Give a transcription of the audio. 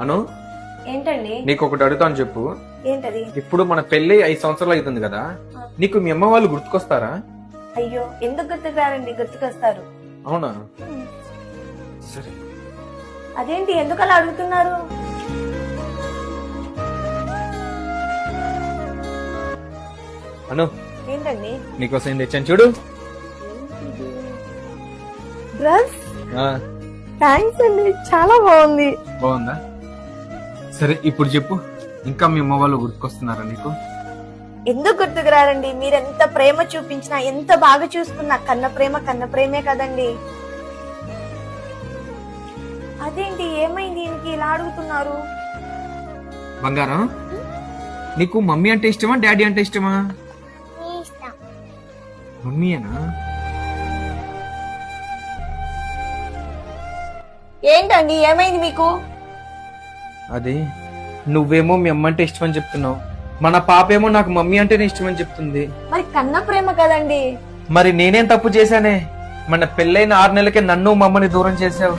అను ఏంటండి? నీకు ఒకటి అడుగుతాను చెప్పు. ఏంటది? ఇప్పుడు మన పెళ్లి 5 సంవత్సరాలు అవుతుంది కదా, నీకు మీ అమ్మ వాళ్ళు గుర్తుకొస్తారా? అయ్యో, ఎందుకు గుర్తుకురారండి? గుర్తుకొస్తారు. అవునా? సరే. అదేంటి, ఎందుకు అలా అడుగుతున్నారు? అను ఏంటండి? నీకోసం ఏం తెచ్చాను చూడు. డ్రెస్? ఆ, థ్యాంక్స్ అండి, చాలా బాగుంది. బాగుందా? సరే ఇప్పుడు చెప్పు, ఇంకా మీ అమ్మ వాళ్ళు గుర్తుకొస్తున్నారా నీకు? ఎందుకు గుర్తుకురారండి? మీరెంత ప్రేమ చూపించినా, ఎంత బాగా చూసుకున్నా కన్న ప్రేమే కదండి. అదేంటి, ఏమైంది ఈయనకి ఇలా అడుగుతున్నారు? బంగారం, నీకు మమ్మీ అంటే ఇష్టమా డాడీ అంటే ఇష్టమా? మమ్మీయేనా? ఏంటండి, ఏమైంది మీకు? అది నువ్వేమో మీ అమ్మ అంటే ఇష్టమని చెప్తున్నావు, మన పాపేమో నాకు మమ్మీ అంటేనే ఇష్టమని చెప్తుంది. మరి కన్న ప్రేమ కదండి. మరి నేనేం తప్పు చేశానే? మన పెళ్ళైన 6 నెలలకే నన్ను మమ్మని దూరం చేసావు.